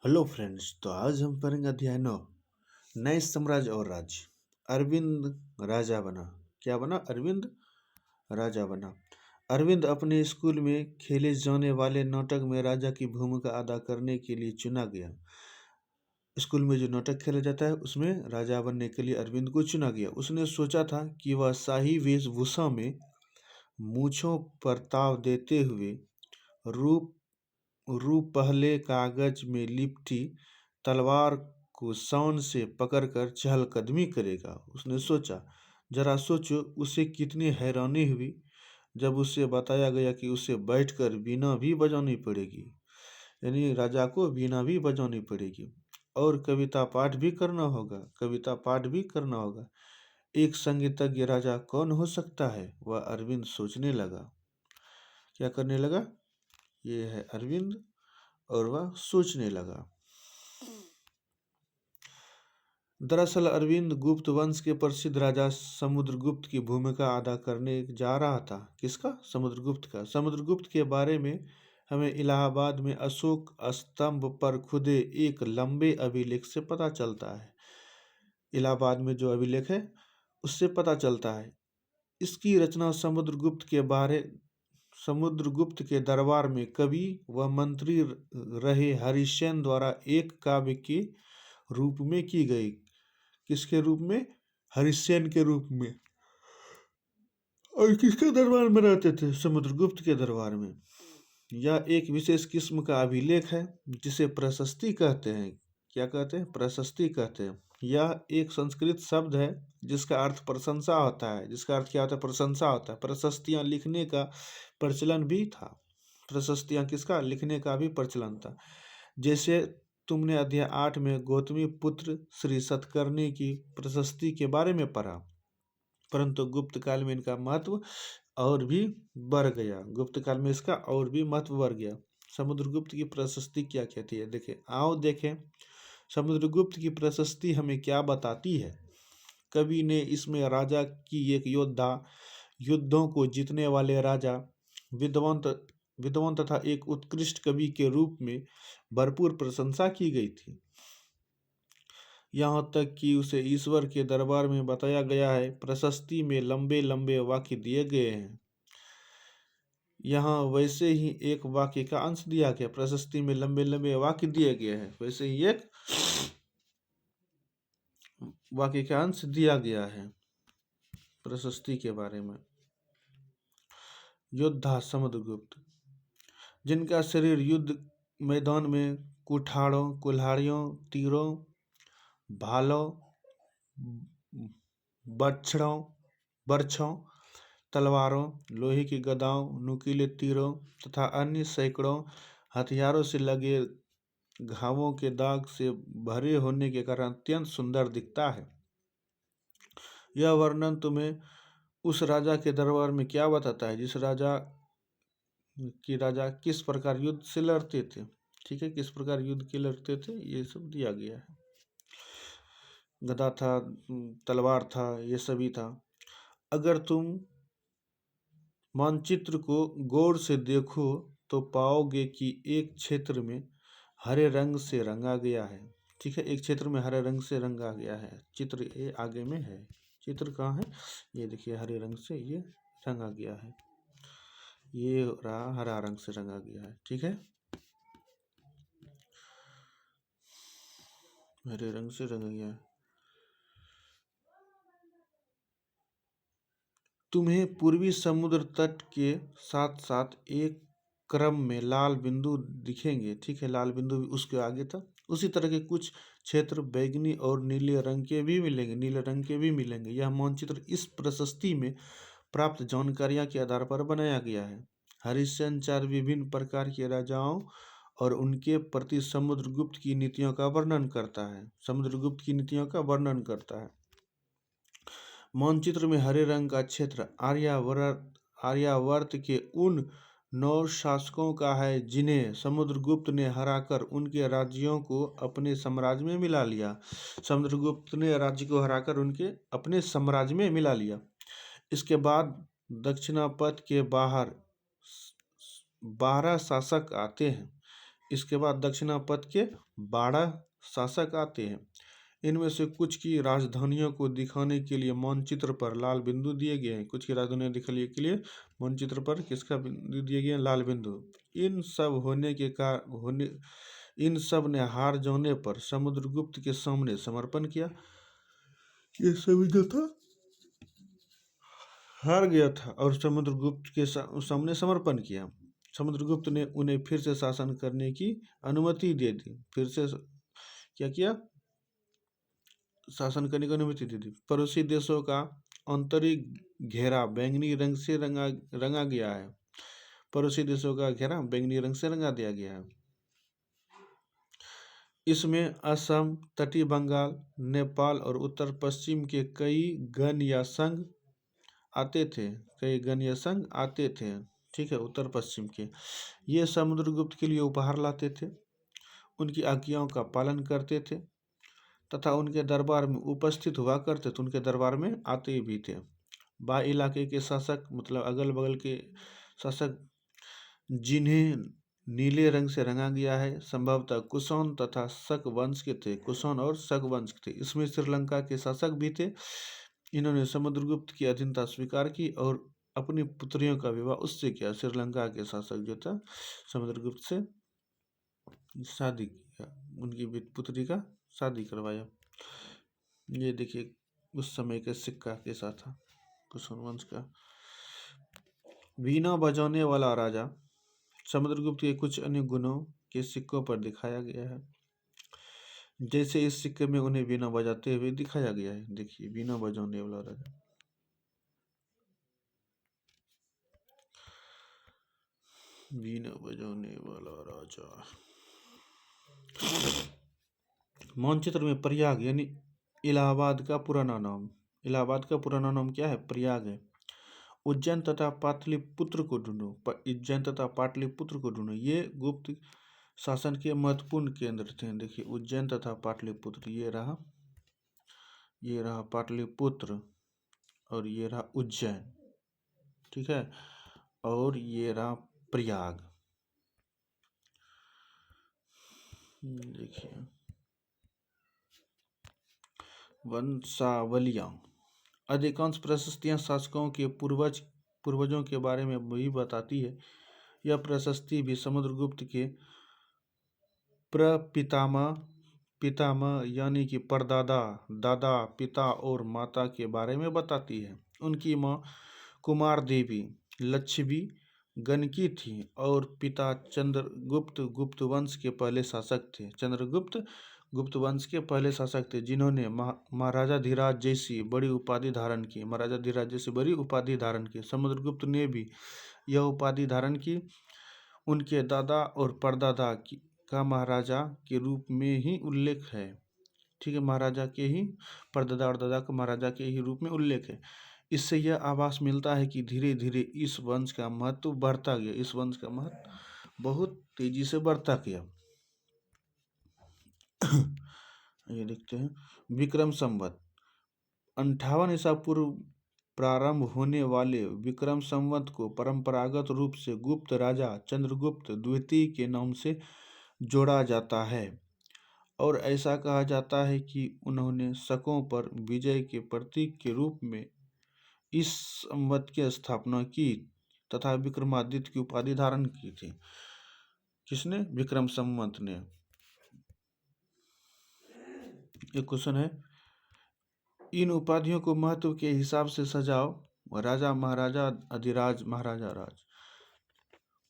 Hello friends. तो आज हम पढ़ेंगे अध्याय 9, नए साम्राज्य और राज्य। अरविंद राजा बना। क्या बना? अरविंद राजा बना। अरविंद अपने स्कूल में खेले जाने वाले नाटक में राजा की भूमिका अदा करने के लिए चुना गया। स्कूल में जो नाटक खेला जाता है उसमें राजा बनने के लिए अरविंद को चुना गया। उसने सोचा था कि वह शाही वेशभूषा में मूछों पर ताव देते हुए रूप रूप पहले कागज में लिपटी तलवार को शान से पकड़कर चहलकदमी करेगा। उसने सोचा, जरा सोचो उसे कितनी हैरानी हुई जब उसे बताया गया कि उसे बैठकर वीणा भी बजानी पड़ेगी। यानी राजा को वीणा भी बजानी पड़ेगी और कविता पाठ भी करना होगा। एक संगीतज्ञ राजा कौन हो सकता है? वह अरविंद सोचने लगा। क्या करने लगा? ये है अरविंद और वह सोचने लगा। दरअसल अरविंद गुप्त वंश के प्रसिद्ध राजा समुद्रगुप्त की भूमिका अदा करने जा रहा था। किसका? समुद्रगुप्त का। समुद्रगुप्त के बारे में हमें इलाहाबाद में अशोक स्तंभ पर खुदे एक लंबे अभिलेख से पता चलता है। इलाहाबाद में जो अभिलेख है उससे पता चलता है। इसकी रचना समुद्रगुप्त के दरबार में कवि व मंत्री रहे हरिश्चंद्र द्वारा एक काव्य के रूप में की गई। किसके रूप में? हरिश्चंद्र के रूप में। और किसके दरबार में रहते थे? समुद्रगुप्त के दरबार में। यह एक विशेष किस्म का अभिलेख है जिसे प्रशस्ति कहते हैं। क्या कहते हैं? प्रशस्ति कहते हैं। यह एक संस्कृत शब्द है जिसका अर्थ प्रशंसा होता है। जिसका अर्थ क्या होता है? प्रशंसा होता है। प्रशस्तियां लिखने का प्रचलन भी था। प्रशस्तियां किसका? लिखने का भी प्रचलन था। जैसे तुमने अध्याय 8 में गौतमी पुत्र श्री सतकर्णी की प्रशस्ति के बारे में पढ़ा, परंतु गुप्त काल में इनका महत्व और भी बढ़ गया। गुप्त काल में इसका और भी महत्व बढ़ गया। समुद्रगुप्त की प्रशस्ति क्या कहती है? देखें समुद्रगुप्त की प्रशस्ति हमें क्या बताती है। कवि ने इसमें राजा की एक योद्धा, युद्धों को जीतने वाले राजा, विद्वान तथा एक उत्कृष्ट कवि के रूप में भरपूर प्रशंसा की गई थी। यहाँ तक कि उसे ईश्वर के दरबार में बताया गया है। प्रशस्ति में लंबे लंबे वाक्य दिए गए हैं। यहाँ वैसे ही एक वाक्य का अंश दिया गया। प्रशस्ति में लंबे लंबे वाक्य दिए गए हैं, वैसे ही एक वाक्य का अंश दिया गया है प्रशस्ति के बारे में। योद्धा समुद्रगुप्त, जिनका शरीर युद्ध मैदान में कुठारों, कुल्हाड़ियों, तीरों, भालों, बर्छों, तलवारों, लोहे की गदाओं, नुकीले तीरों तथा अन्य सैकड़ों हथियारों से लगे घावों के दाग से भरे होने के कारण अत्यंत सुंदर दिखता है। यह वर्णन तुम्हें उस राजा के दरबार में क्या बताता है? जिस राजा किस प्रकार युद्ध से लड़ते थे। ठीक है, किस प्रकार युद्ध के लड़ते थे ये सब दिया गया है। गदा था, तलवार था, ये सभी था। अगर तुम मानचित्र को गौर से देखो तो पाओगे कि एक क्षेत्र में हरे रंग से रंगा गया है। ठीक है, एक क्षेत्र में हरे रंग से रंगा गया है। चित्र ये आगे में है। चित्र कहाँ है? ये देखिए, हरे रंग से ये रंगा गया है। ये रहा, हरा रंग से रंगा गया है। ठीक है, हरे रंग से रंगा गया है। तुम्हें पूर्वी समुद्र तट के साथ साथ एक क्रम में लाल बिंदु दिखेंगे। ठीक है, लाल बिंदु भी उसके आगे था। उसी तरह के कुछ क्षेत्र बैगनी और नीले रंग के भी मिलेंगे। यह मानचित्र इस प्रशस्ति में प्राप्त जानकारियां के आधार पर बनाया गया है। हरिश्चंद्र 4 विभिन्न प्रकार के राजाओं और उनके प्रति समुद्रगुप्त की नीतियों का वर्णन करता है। मानचित्र में हरे रंग का क्षेत्र आर्यावर्त के उन 9 शासकों का है जिन्हें समुद्रगुप्त ने हराकर उनके राज्यों को अपने साम्राज्य में मिला लिया। समुद्रगुप्त ने राज्य को हराकर उनके अपने साम्राज्य में मिला लिया। इसके बाद दक्षिणापथ के बाहर 12 शासक आते हैं। इसके बाद दक्षिणापथ के 12 शासक आते हैं। इनमें से कुछ की राजधानियों को दिखाने के लिए मानचित्र पर लाल बिंदु दिए गए हैं। कुछ की राजधानियां दिखाने के लिए मानचित्र पर किसका बिंदु दिए गए हैं? लाल बिंदु। इन सब ने हार जाने पर समुद्रगुप्त के सामने समर्पण किया। ये सभी जो था हार गया था और समुद्रगुप्त के सामने समर्पण किया। समुद्रगुप्त ने उन्हें फिर से शासन करने की अनुमति दे दी। फिर से क्या किया? शासन करने की अनुमति दे दी। पड़ोसी देशों का आंतरिक घेरा बैंगनी रंग से रंगा गया है। पड़ोसी देशों का घेरा बैंगनी रंग से रंगा दिया गया है। इसमें असम, तटीय बंगाल, नेपाल और उत्तर पश्चिम के कई गण या संघ आते थे। ठीक है, उत्तर पश्चिम के। ये समुद्रगुप्त के लिए उपहार लाते थे, उनकी आज्ञाओं का पालन करते थे तथा उनके दरबार में उपस्थित हुआ करते थे। उनके दरबार में आते भी थे। बाह्य इलाके के शासक मतलब अगल बगल के शासक जिन्हें नीले रंग से रंगा गया है, संभवतः कुषाण तथा शक वंश के थे। कुषाण और शक वंश थे। इसमें श्रीलंका के शासक भी थे। इन्होंने समुद्रगुप्त की अधीनता स्वीकार की और अपनी पुत्रियों का विवाह उससे किया। श्रीलंका के शासक जो था समुद्रगुप्त से शादी किया, उनकी पुत्री का शादी करवाया। ये देखिए उस समय के सिक्का कैसा था कुषाण वंश का। वीणा बजाने वाला राजा समुद्रगुप्त के कुछ अन्य गुणों के सिक्कों पर दिखाया गया है। जैसे इस सिक्के में उन्हें वीणा बजाते हुए दिखाया गया है। देखिए वीणा बजाने वाला राजा। वीणा बजाने वाला राजा। मानचित्र में प्रयाग यानी इलाहाबाद का पुराना नाम क्या है? प्रयाग है। उज्जैन तथा पाटलिपुत्र को ढूंढो। ये गुप्त शासन के महत्वपूर्ण केंद्र थे। देखिए उज्जैन तथा पाटलिपुत्र, ये रहा पाटलिपुत्र और ये रहा उज्जैन, ठीक है, और ये रहा प्रयाग। देखिए वंशावलियां। अधिकांश प्रशस्तियां शासकों के पूर्वजों के बारे में भी बताती है। यह प्रशस्ति भी समुद्रगुप्त के पितामह यानी कि परदादा, दादा, पिता और माता के बारे में बताती है। उनकी माँ कुमार देवी लच्छवी गणकी थी और पिता चंद्रगुप्त गुप्त वंश के पहले शासक थे। चंद्रगुप्त गुप्त वंश के पहले शासक थे जिन्होंने महाराजा धीराज जैसी बड़ी उपाधि धारण की। समुद्रगुप्त ने भी यह उपाधि धारण की। उनके दादा और परदादा का महाराजा के रूप में ही उल्लेख है। ठीक है, महाराजा के ही परदादा और दादा का महाराजा के ही रूप में उल्लेख है। इससे यह आभास मिलता है कि धीरे धीरे इस वंश का महत्व बढ़ता गया। इस वंश का महत्व बहुत तेजी से बढ़ता गया। ये देखते हैं विक्रम संवत 58 ईसा पूर्व प्रारंभ होने वाले विक्रम संवत को परंपरागत रूप से गुप्त राजा चंद्रगुप्त द्वितीय के नाम से जोड़ा जाता है और ऐसा कहा जाता है कि उन्होंने शकों पर विजय के प्रतीक के रूप में इस संवत की स्थापना की तथा विक्रमादित्य की उपाधि धारण की थी। किसने? विक्रम संवत ने। एक क्वेश्चन है, इन उपाधियों को महत्व के हिसाब से सजाओ। राजा, महाराजा, अधिराज, महाराजा, राज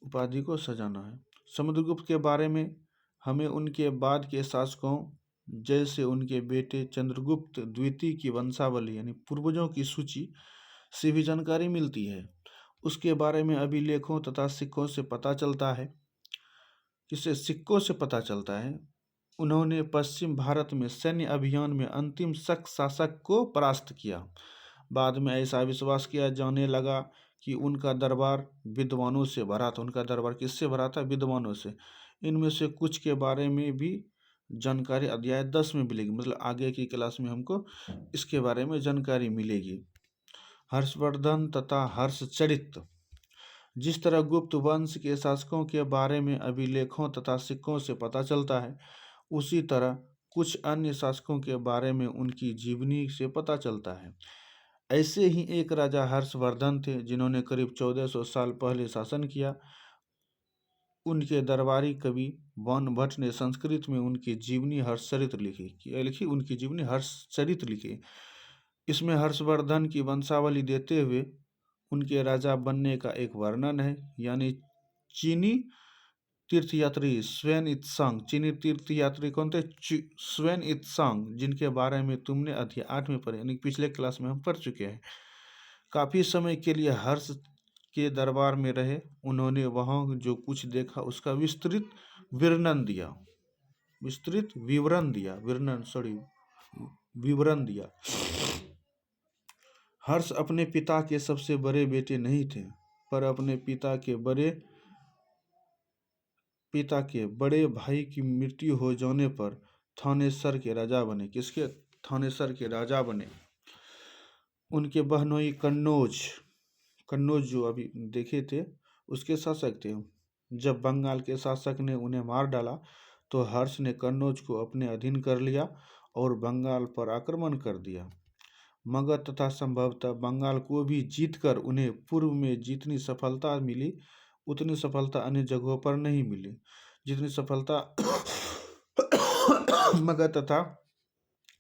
उपाधि को सजाना है। समुद्रगुप्त के बारे में हमें उनके बाद के शासकों जैसे उनके बेटे चंद्रगुप्त द्वितीय की वंशावली यानी पूर्वजों की सूची से भी जानकारी मिलती है। उसके बारे में अभिलेखों तथा सिक्कों से पता चलता है। किससे? सिक्कों से पता चलता है। उन्होंने पश्चिम भारत में सैन्य अभियान में अंतिम शक शासक को परास्त किया। बाद में ऐसा विश्वास किया जाने लगा कि उनका दरबार विद्वानों से भरा था। उनका दरबार किससे भरा था? विद्वानों से। इनमें से कुछ के बारे में भी जानकारी अध्याय 10 में मिलेगी, मतलब आगे की क्लास में हमको इसके बारे में जानकारी मिलेगी। हर्षवर्धन तथा हर्षचरित जिस तरह गुप्त वंश के शासकों के बारे में अभिलेखों तथा सिक्कों से पता चलता है, उसी तरह कुछ अन्य शासकों के बारे में उनकी जीवनी से पता चलता है। ऐसे ही एक राजा हर्षवर्धन थे जिन्होंने करीब 1400 साल पहले शासन किया। उनके दरबारी कवि वन भट्ट ने संस्कृत में उनकी जीवनी हर्षचरित्र लिखी उनकी जीवनी हर्षचरित्र लिखी। इसमें हर्षवर्धन की वंशावली देते हुए उनके राजा बनने का एक वर्णन है। यानी चीनी तीर्थयात्री स्वेन इत्सांग, चीनी तीर्थयात्री कौन थे? स्वेन इत्सांग, जिनके बारे में तुमने अध्याय 8 में पढ़े, यानी पिछले क्लास में हम पढ़ चुके हैं। काफी समय के लिए हर्ष के दरबार में रहे। उन्होंने वहां जो कुछ देखा उसका विस्तृत विवरण दिया विवरण दिया। हर्ष अपने पिता के सबसे बड़े बेटे नहीं थे, पर अपने पिता के बड़े भाई की मृत्यु हो जाने पर थानेसर के राजा बने। किसके? थानेसर के राजा बने। उनके बहनोई कन्नौज जो अभी देखे थे उसके शासक थे। जब बंगाल के शासक ने उन्हें मार डाला तो हर्ष ने कन्नौज को अपने अधीन कर लिया और बंगाल पर आक्रमण कर दिया। मगध तथा संभवतः बंगाल को भी जीतकर उन्हें पूर्व में जितनी सफलता मिली उतनी सफलता अन्य जगहों पर नहीं मिली। जितनी सफलता मगध तथा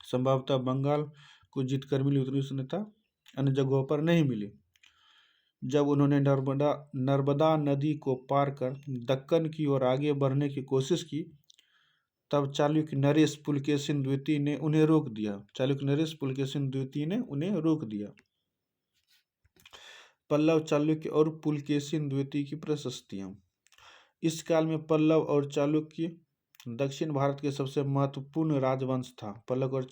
संभवतः बंगाल को जीतकर मिली उतनी सफलता अन्य जगहों पर नहीं मिली। जब उन्होंने नर्मदा नदी को पार कर दक्कन की ओर आगे बढ़ने की कोशिश की, तब चालुक्य नरेश पुलकेशिन द्वितीय ने उन्हें रोक दिया। पल्लव, चालुक्य और पुलकेशिन द्वितीय की प्रशस्तियां। इस काल में पल्लव और चालुक्य दक्षिण भारत के सबसे महत्वपूर्ण राजवंश था। पल्लव और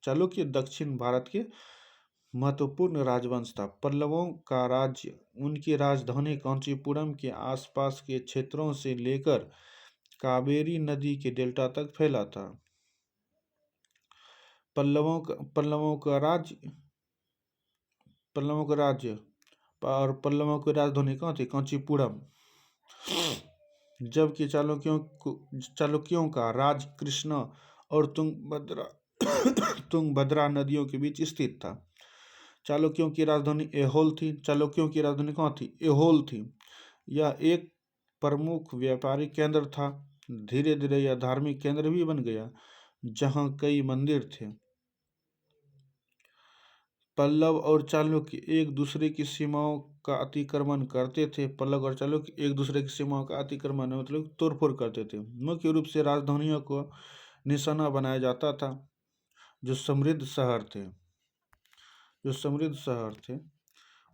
चालुक्य दक्षिण भारत के महत्वपूर्ण राजवंश था। पल्लवों का राज्य उनकी राजधानी कांचीपुरम के आसपास के क्षेत्रों से लेकर कावेरी नदी के डेल्टा तक फैला था। पल्लवों का राज्य की राजधानी कहाँ थी? कांचीपुरम। जबकि चालुक्यों का राज कृष्णा और तुंगभद्रा नदियों के बीच स्थित था। चालुक्यों की राजधानी ऐहोल थी। चालुक्यों की राजधानी कहाँ थी? ऐहोल थी। यह एक प्रमुख व्यापारिक केंद्र था। धीरे धीरे यह धार्मिक केंद्र भी बन गया, जहाँ कई मंदिर थे। पल्लव और चालुक्य एक दूसरे की सीमाओं का अतिक्रमण करते थे। पल्लव और चालुक्य एक दूसरे की सीमाओं का अतिक्रमण मतलब तोड़फोड़ करते थे। मुख्य रूप से राजधानियों को निशाना बनाया जाता था जो समृद्ध शहर थे।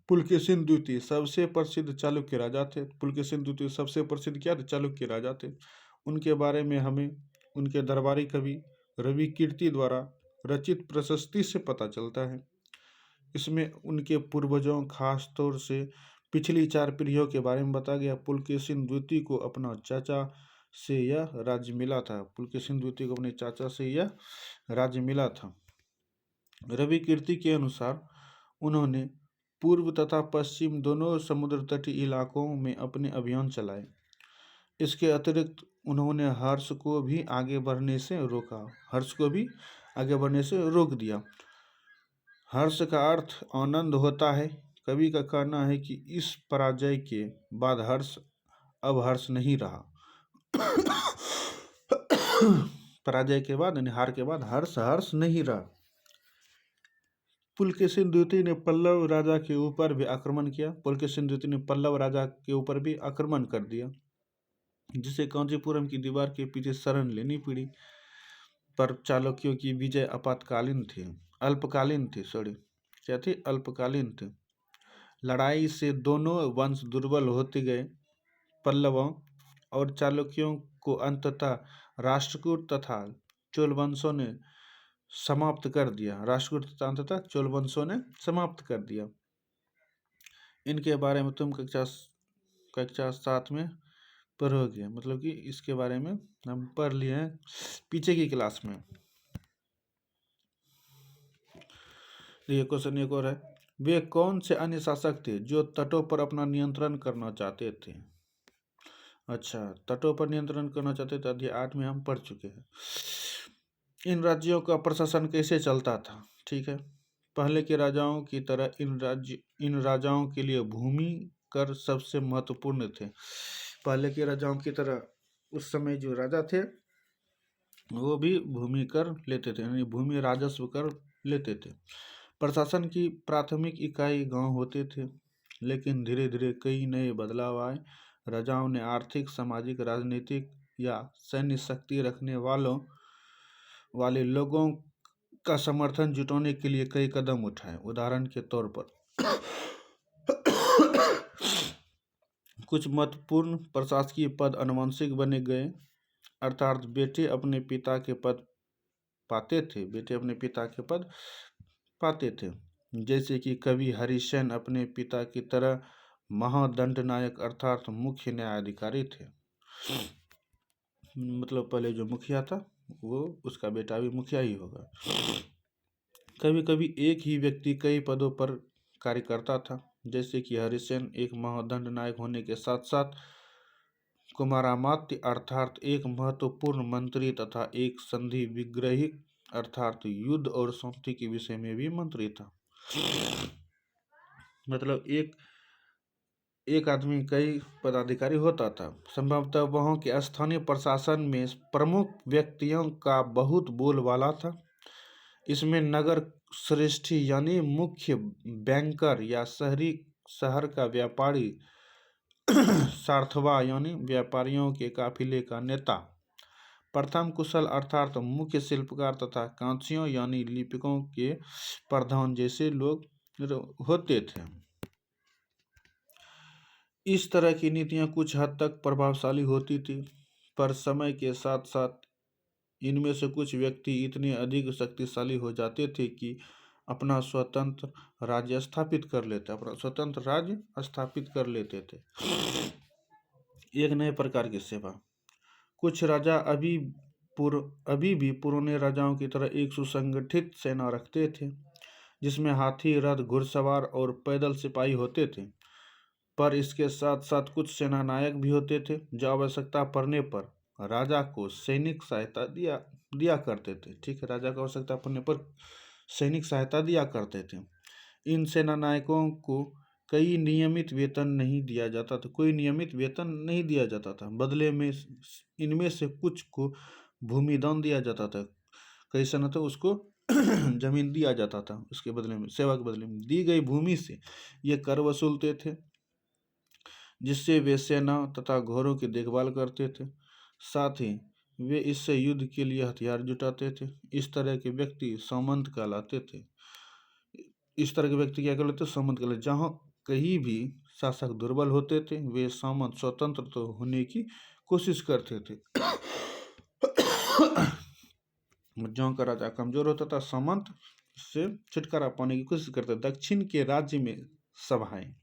पुलकेशिन द्वितीय सबसे प्रसिद्ध चालुक्य राजा थे। पुलकेशिन द्वितीय सबसे प्रसिद्ध क्या थे? चालुक्य राजा थे। उनके बारे में हमें उनके दरबारी कवि रवि कीर्ति द्वारा रचित प्रशस्ति से पता चलता है। इसमें उनके पूर्वजों, खास तौर से पिछली 4 पीढ़ियों के बारे में बताया गया। पुलकेशिन द्वितीय को अपना चाचा से यह राज्य मिला था। पुलकेशिन द्वितीय को अपने चाचा से यह राज्य मिला था। रवि कीर्ति के अनुसार उन्होंने पूर्व तथा पश्चिम दोनों समुद्र तटीय इलाकों में अपने अभियान चलाए। इसके अतिरिक्त उन्होंने हर्ष को भी आगे बढ़ने से रोक दिया। हर्ष का अर्थ आनंद होता है। कवि का कहना है कि इस पराजय के बाद अब हर्ष नहीं रहा। पराजय के बाद यानी हार के बाद हर्ष नहीं रहा। पुलकेशिन द्वितीय ने पल्लव राजा के ऊपर भी आक्रमण किया। पुलकेशिन द्वितीय ने पल्लव राजा के ऊपर भी आक्रमण कर दिया, जिसे कांचीपुरम की दीवार के पीछे शरण लेनी पड़ी। पर चालुक्यों की विजय अल्पकालीन थी। लड़ाई से दोनों वंश दुर्बल होते गए। पल्लवों और चालुक्यों को अंततः राष्ट्रकूट तथा चोल वंशों ने समाप्त कर दिया। इनके बारे में तुम कक्षा 7 में पढ़ोगे, मतलब कि इसके बारे में हम पढ़ लिए हैं पीछे की क्लास में। ये क्वेश्चन एक और है। वे कौन से अन्य शासक थे जो तटों पर अपना नियंत्रण करना चाहते थे? अच्छा, तटों पर नियंत्रण करना चाहते थे, अध्याय 8 में हम पढ़ चुके हैं। इन राज्यों का प्रशासन कैसे चलता था? ठीक है, पहले के राजाओं की तरह इन राजाओं के लिए भूमि कर सबसे महत्वपूर्ण थे। पहले के राजाओं की तरह उस समय जो राजा थे वो भी भूमि कर लेते थे, यानी भूमि राजस्व कर लेते थे। प्रशासन की प्राथमिक इकाई गांव होते थे, लेकिन धीरे धीरे कई नए बदलाव आए। राजाओं ने आर्थिक, सामाजिक, राजनीतिक या सैन्य शक्ति रखने वाले लोगों का समर्थन जुटाने के लिए कई कदम उठाए। उदाहरण के तौर पर कुछ महत्वपूर्ण प्रशासकीय पद आनुवंशिक बने गए, अर्थात बेटे अपने पिता के पद पाते थे। जैसे कि कवि हरिसेन अपने पिता की तरह महादंडनायक अर्थात मुख्य न्यायाधिकारी थे। मतलब पहले जो मुखिया था वो उसका बेटा भी मुखिया ही होगा। कभी कभी एक ही व्यक्ति कई पदों पर कार्य करता था, जैसे कि हरिसेन एक महादंडनायक होने के साथ साथ कुमारामात्य अर्थात एक महत्वपूर्ण मंत्री तथा एक संधि विग्रही अर्थात युद्ध और शांति के विषय में भी मंत्री था। मतलब एक आदमी कई पदाधिकारी होता था। संभवतः वहाँ के स्थानीय प्रशासन में प्रमुख व्यक्तियों का बहुत बोलबाला था। इसमें नगर श्रेष्ठी यानी मुख्य बैंकर या शहर का व्यापारी सार्थवा यानी व्यापारियों के काफिले का नेता, प्रथम कुशल अर्थात मुख्य शिल्पकार तथा कांचियों यानी लिपिकों के प्रधान जैसे लोग होते थे। इस तरह की नीतियां कुछ हद तक प्रभावशाली होती थी, पर समय के साथ साथ इनमें से कुछ व्यक्ति इतने अधिक शक्तिशाली हो जाते थे कि अपना स्वतंत्र राज्य स्थापित कर लेते थे। एक नए प्रकार की सेवा। कुछ राजा अभी भी पुराने राजाओं की तरह एक सुसंगठित सेना रखते थे, जिसमें हाथी, रथ, घुड़सवार और पैदल सिपाही होते थे। पर इसके साथ साथ कुछ सेना नायक भी होते थे जो आवश्यकता पड़ने पर राजा को सैनिक सहायता दिया करते थे। ठीक है, राजा को आवश्यकता पड़ने पर सैनिक सहायता दिया करते थे। इन सेना नायकों को कोई नियमित वेतन नहीं दिया जाता था। बदले में इनमें से कुछ को भूमिदान दिया जाता था। कई सेना तो उसको जमीन दिया जाता था, उसके बदले में, सेवा के बदले में दी गई भूमि से ये कर वसूलते थे, जिससे वे सेना तथा घोड़ों की देखभाल करते थे। साथ ही वे इससे युद्ध के लिए हथियार जुटाते थे। इस तरह के व्यक्ति सामंत कहलाते थे। सामंत कहलाते। जहाँ कहीं भी शासक दुर्बल होते थे, वे सामंत स्वतंत्र तो होने की कोशिश करते थे। जहाँ का राजा कमजोर होता था, सामंत से छुटकारा पाने की कोशिश करते। दक्षिण के राज्य में सभाएं।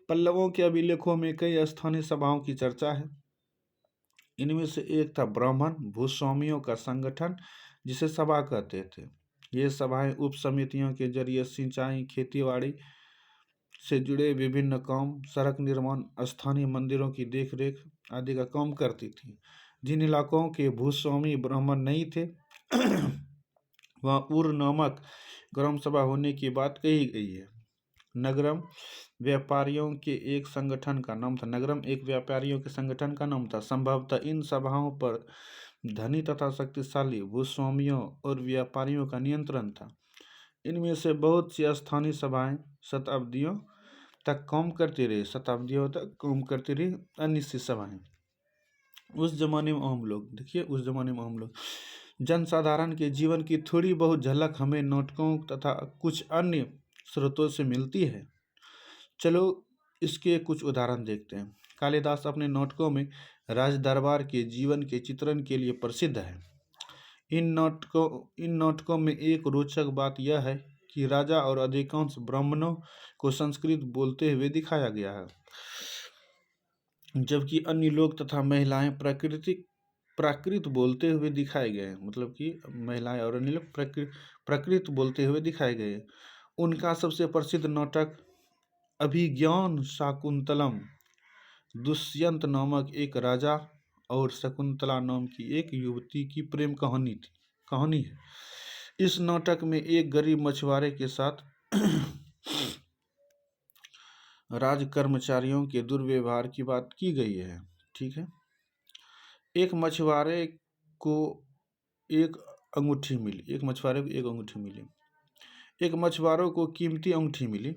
पल्लवों के अभिलेखों में कई स्थानीय सभाओं की चर्चा है। इनमें से एक था ब्राह्मण भूस्वामियों का संगठन, जिसे सभा कहते थे। ये सभाएं उप समितियों के जरिए सिंचाई, खेतीबाड़ी से जुड़े विभिन्न काम, सड़क निर्माण, स्थानीय मंदिरों की देखरेख आदि का काम करती थी। जिन इलाकों के भूस्वामी ब्राह्मण नहीं थे वहाँ उर नामक ग्राम सभा होने की बात कही गई है। नगरम व्यापारियों के एक संगठन का नाम था। संभवतः इन सभाओं पर धनी तथा शक्तिशाली भूस्वामियों और व्यापारियों का नियंत्रण था। इनमें से बहुत सी स्थानीय सभाएं शताब्दियों तक काम करती रही। अन्य सी सभाएं उस जमाने में आम लोग जनसाधारण के जीवन की थोड़ी बहुत झलक हमें नाटकों तथा कुछ अन्य स्रोतों से मिलती है। चलो इसके कुछ उदाहरण देखते हैं। कालिदास अपने नाटकों में राज दरबार के जीवन के चित्रण के लिए प्रसिद्ध है। इन नाटकों में एक रोचक बात यह है कि राजा और अधिकांश ब्राह्मणों को संस्कृत बोलते हुए दिखाया गया है, जबकि अन्य लोग तथा महिलाएं प्राकृत बोलते हुए दिखाए गए हैं। मतलब कि महिलाएं और अन्य लोग प्राकृत बोलते हुए दिखाए गए। उनका सबसे प्रसिद्ध नाटक अभिज्ञान शाकुंतलम दुष्यंत नामक एक राजा और शकुंतला नाम की एक युवती की प्रेम कहानी है। इस नाटक में एक गरीब मछुआरे के साथ राज कर्मचारियों के दुर्व्यवहार की बात की गई है। ठीक है। एक मछुआरे को एक अंगूठी मिली। एक मछुआरों को कीमती अंगूठी मिली।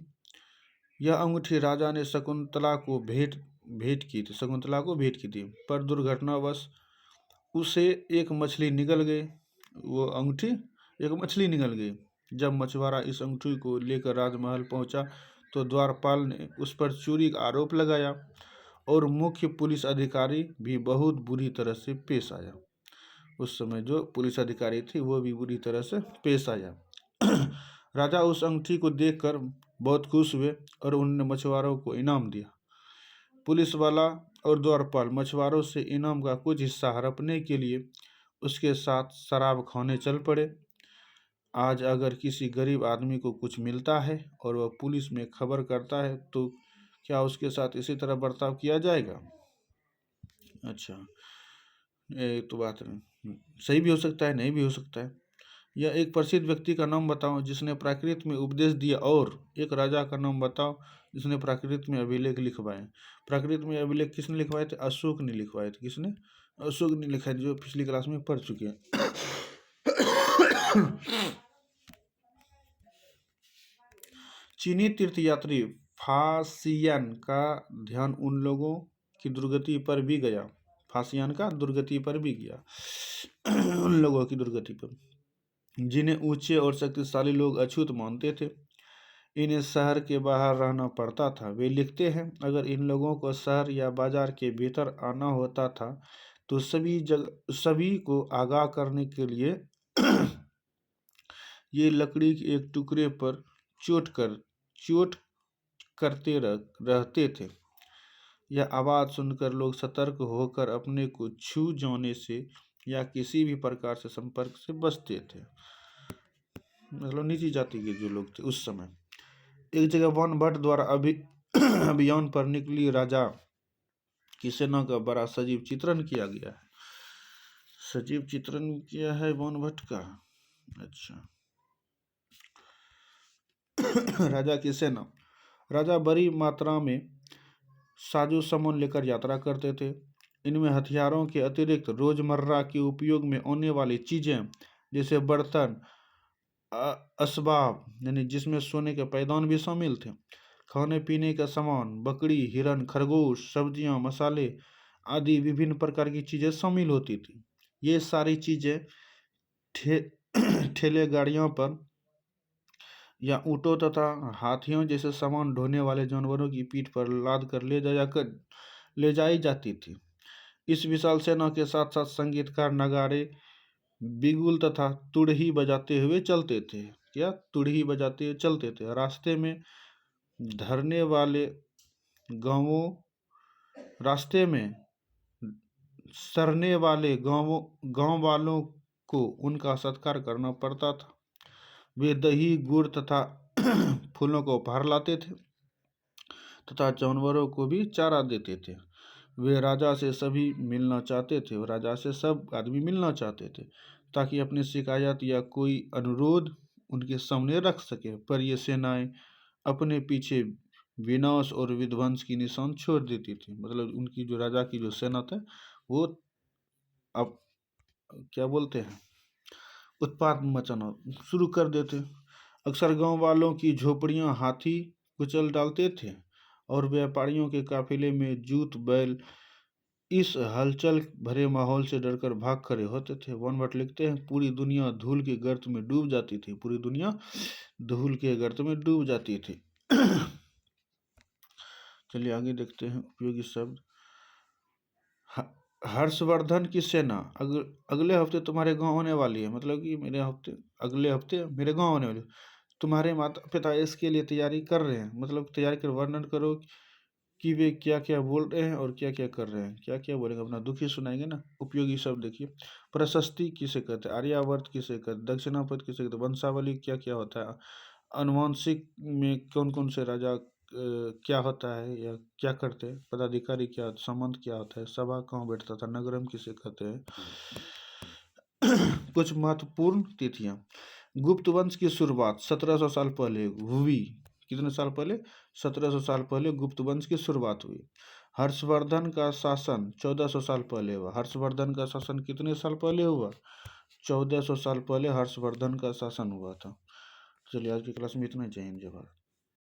यह अंगूठी राजा ने शकुंतला को भेंट की थी, पर दुर्घटनावश उसे एक मछली निगल गई। जब मछुआरा इस अंगूठी को लेकर राजमहल पहुंचा तो द्वारपाल ने उस पर चोरी का आरोप लगाया और मुख्य पुलिस अधिकारी भी बहुत बुरी तरह से पेश आया। उस समय जो पुलिस अधिकारी थी वो भी बुरी तरह से पेश आया। राजा उस अंगूठी को देखकर बहुत खुश हुए और उन्होंने मछुआरों को इनाम दिया। पुलिस वाला और द्वारपाल मछुआरों से इनाम का कुछ हिस्सा हड़पने के लिए उसके साथ शराब खाने चल पड़े। आज अगर किसी गरीब आदमी को कुछ मिलता है और वह पुलिस में खबर करता है तो क्या उसके साथ इसी तरह बर्ताव किया जाएगा? अच्छा, ये तो बात सही भी हो सकता है, नहीं भी हो सकता है। या एक प्रसिद्ध व्यक्ति का नाम बताओ जिसने प्राकृत में उपदेश दिया, और एक राजा का नाम बताओ जिसने प्राकृत में अभिलेख लिखवाए। प्राकृत में अभिलेख किसने लिखवाए थे? अशोक ने लिखवाए थे। किसने? अशोक ने लिखा है, जो पिछली क्लास में पढ़ चुके हैं। चीनी तीर्थयात्री फासियन का ध्यान उन लोगों की दुर्गति पर भी गया। उन लोगों की दुर्गति पर, जिन्हें ऊंचे और शक्तिशाली लोग अछूत मानते थे। इन्हें शहर के बाहर रहना पड़ता था। वे लिखते हैं, अगर इन लोगों को शहर या बाजार के भीतर आना होता था तो सभी को आगाह करने के लिए ये लकड़ी के एक टुकड़े पर चोट करते रहते थे। यह आवाज़ सुनकर लोग सतर्क होकर अपने को छू जाने से या किसी भी प्रकार से संपर्क से बचते थे। मतलब नीची जाति के जो लोग थे उस समय। एक जगह वन भट्ट द्वारा अभियान पर निकली राजा की सेना का बड़ा सजीव चित्रण किया गया है। सजीव चित्रण किया है वन भट्ट का। अच्छा। राजा की सेना। राजा बड़ी मात्रा में साजो सामान लेकर यात्रा करते थे। इनमें हथियारों के अतिरिक्त रोजमर्रा के उपयोग में आने वाली चीजें जैसे बर्तन, असबाब यानी जिसमें सोने के पैदान भी शामिल थे, खाने पीने का सामान, बकरी, हिरन, खरगोश, सब्जियां, मसाले आदि विभिन्न प्रकार की चीजें शामिल होती थी। ये सारी चीजें ठेले गाड़ियों पर या ऊँटों तथा हाथियों जैसे सामान ढोने वाले जानवरों की पीठ पर लाद कर ले जाई जाती थी। इस विशाल सेना के साथ साथ संगीतकार नगाड़े, बिगुल तथा तुड़ही बजाते हुए चलते थे। रास्ते में सरने वाले गांव वालों को उनका सत्कार करना पड़ता था। वे दही, गुड़ तथा फूलों को उपहार लाते थे तथा जानवरों को भी चारा देते थे। वे राजा से सब आदमी मिलना चाहते थे ताकि अपनी शिकायत या कोई अनुरोध उनके सामने रख सके, पर ये सेनाएं अपने पीछे विनाश और विध्वंस की निशान छोड़ देती थी। मतलब उनकी जो राजा की जो सेना था वो अब क्या बोलते हैं, उत्पात मचाना शुरू कर देते। अक्सर गांव वालों की झोपड़ियां हाथी कुचल डालते थे और व्यापारियों के काफिले में जूत बैल इस हलचल भरे माहौल से डरकर भाग खड़े होते थे। वन भट्ट लिखते हैं, पूरी दुनिया धूल के गर्त में डूब जाती थी। चलिए आगे देखते हैं उपयोगी शब्द। हर्षवर्धन की सेना अगले हफ्ते तुम्हारे गांव आने वाली है। मतलब कि अगले हफ्ते मेरे गांव आने वाली है। तुम्हारे माता पिता इसके लिए तैयारी कर रहे हैं। मतलब तैयारी कर वर्णन करो कि वे क्या क्या बोल रहे हैं और क्या क्या कर रहे हैं। क्या क्या बोलेंगे, अपना दुख ही सुनाएंगे ना। उपयोगी शब्द देखिए। प्रशस्ति किसे कहते हैं? आर्यावर्त किसे कहते हैं? दक्षिणापद किसे कहते हैं? वंशावली क्या क्या होता है? अनुवांशिक में कौन कौन से राजा क्या होता है या क्या करते हैं, पदाधिकारी क्या, संबंध क्या होता है, सभा कहाँ बैठता था, नगरम किसे कहते हैं। कुछ महत्वपूर्ण तिथियां। गुप्त वंश की शुरुआत 1700 साल पहले हुई। कितने साल पहले? 1700 साल पहले गुप्त वंश की शुरुआत हुई। हर्षवर्धन का शासन 1400 साल पहले हुआ। हर्षवर्धन का शासन कितने साल पहले हुआ? 1400 साल पहले हर्षवर्धन का शासन हुआ था। चलिए आज की क्लास में इतना ही। जय हिंद, जय भारत।